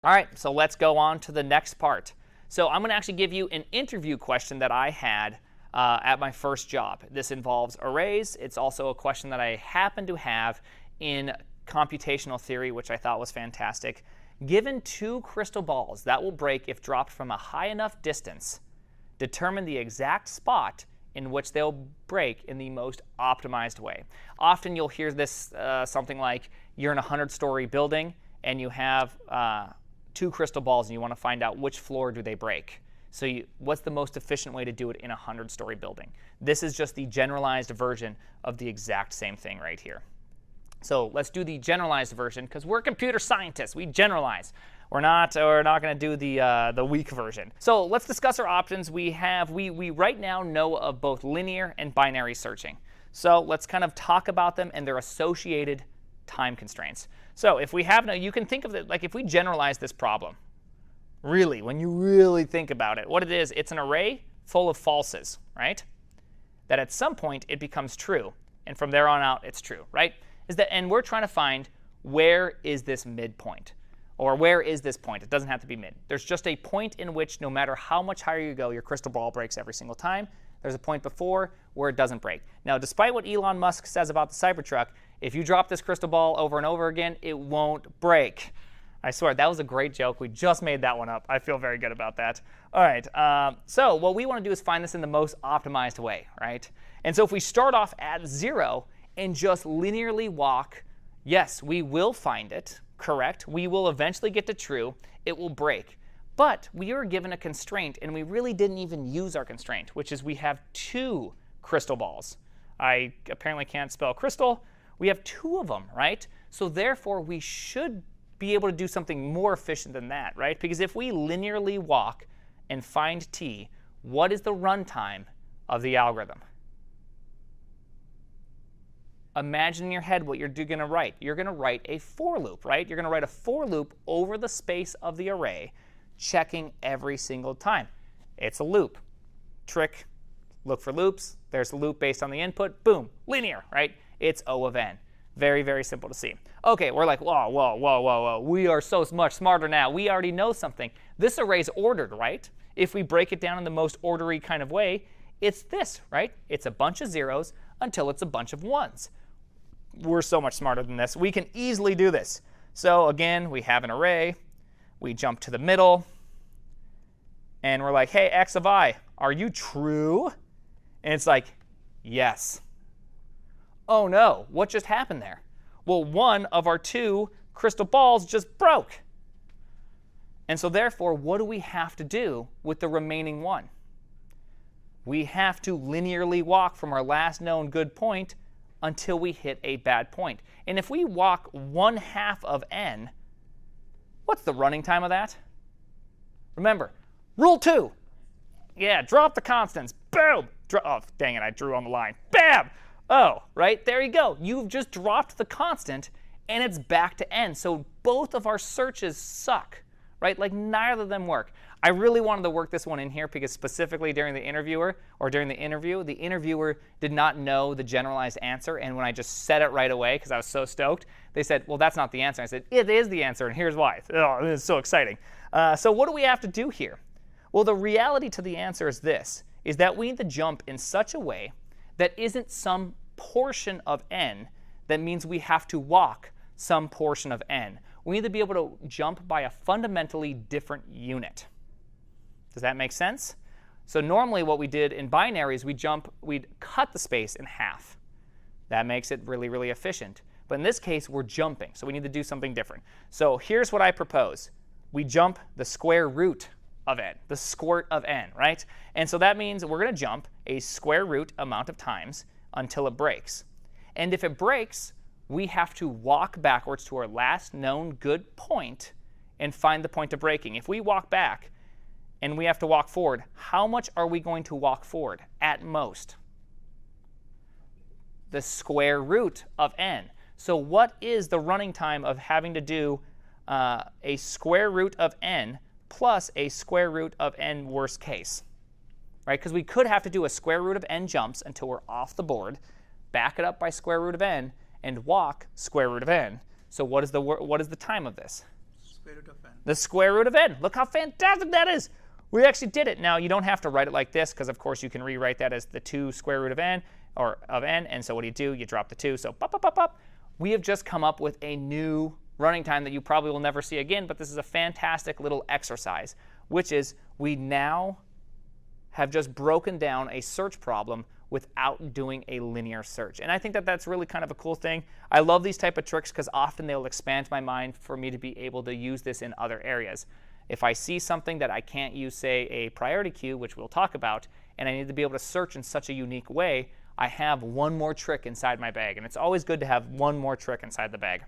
All right, so let's go on to the next part. So I'm going to actually give you an interview question that I had at my first job. This involves arrays. It's also a question that I happen to have in computational theory, which I thought was fantastic. Given two crystal balls that will break if dropped from a high enough distance, determine the exact spot in which they'll break in the most optimized way. Often you'll hear this something like you're in a 100-story building and you have two crystal balls and you want to find out which floor do they break. So what's the most efficient way to do it in a 100-story building? This is just the generalized version of the exact same thing right here. So let's do the generalized version because we're computer scientists. We generalize. We're not going to do the weak version. So let's discuss our options. We right now know of both linear and binary searching. So let's kind of talk about them and their associated time constraints. So if we have you can think of it like if we generalize this problem, really, when you really think about it, what it is, it's an array full of falses, right? That at some point it becomes true, and from there on out it's true, right? And we're trying to find where is this midpoint, or where is this point? It doesn't have to be mid. There's just a point in which no matter how much higher you go, your crystal ball breaks every single time. There's a point before where it doesn't break. Now, despite what Elon Musk says about the Cybertruck, if you drop this crystal ball over and over again, it won't break. I swear, that was a great joke. We just made that one up. I feel very good about that. All right, so what we want to do is find this in the most optimized way, right? And so if we start off at 0 and just linearly walk, yes, we will find it, correct? We will eventually get to true. It will break. But we are given a constraint, and we really didn't even use our constraint, which is we have two crystal balls. I apparently can't spell crystal. We have two of them, right? So therefore, we should be able to do something more efficient than that, right? Because if we linearly walk and find t, what is the runtime of the algorithm? Imagine in your head what you're going to write. You're going to write a for loop, right? You're going to write a for loop over the space of the array, checking every single time. It's a loop. Trick, look for loops. There's a loop based on the input. Boom, linear, right? It's O of n. Very, very simple to see. OK, we're like, whoa, whoa, whoa, whoa, whoa. We are so much smarter now. We already know something. This array is ordered, right? If we break it down in the most orderly kind of way, it's this, right? It's a bunch of zeros until it's a bunch of ones. We're so much smarter than this. We can easily do this. So again, we have an array. We jump to the middle. And we're like, hey, x of I, are you true? And it's like, yes. Oh no, what just happened there? Well, one of our two crystal balls just broke. And so therefore, what do we have to do with the remaining one? We have to linearly walk from our last known good point until we hit a bad point. And if we walk 1/2 of n, what's the running time of that? Remember, rule 2. Yeah, drop the constants. Boom. Oh, dang it, I drew on the line. Bam! Oh, right, there you go. You've just dropped the constant, and it's back to n. So both of our searches suck, right? Like neither of them work. I really wanted to work this one in here because specifically during the interview, the interviewer did not know the generalized answer. And when I just said it right away, because I was so stoked, they said, well, that's not the answer. I said, it is the answer, and here's why. Oh, this is so exciting. So what do we have to do here? Well, the reality to the answer is this, is that we need to jump in such a way that isn't some portion of n that means we have to walk some portion of n. We need to be able to jump by a fundamentally different unit. Does that make sense? So normally what we did in binaries, we'd cut the space in half. That makes it really, really efficient. But in this case, we're jumping, so we need to do something different. So here's what I propose. We jump the square root of n, the squirt of n, right? And so that means we're going to jump a square root amount of times until it breaks. And if it breaks, we have to walk backwards to our last known good point and find the point of breaking. If we walk back and we have to walk forward, how much are we going to walk forward at most? The square root of n. So what is the running time of having to do a square root of n plus a square root of n worst case? Right? Because we could have to do a square root of n jumps until we're off the board, back it up by square root of n, and walk square root of n. So what is the time of this? Square root of n. The square root of n. Look how fantastic that is. We actually did it. Now, you don't have to write it like this, because of course you can rewrite that as the 2 square root of n, or of n, and so what do? You drop the 2, so pop, pop, pop, pop. We have just come up with a new running time that you probably will never see again, but this is a fantastic little exercise, which is we now have just broken down a search problem without doing a linear search. And I think that that's really kind of a cool thing. I love these type of tricks because often they'll expand my mind for me to be able to use this in other areas. If I see something that I can't use, say, a priority queue, which we'll talk about, and I need to be able to search in such a unique way, I have one more trick inside my bag. And it's always good to have one more trick inside the bag.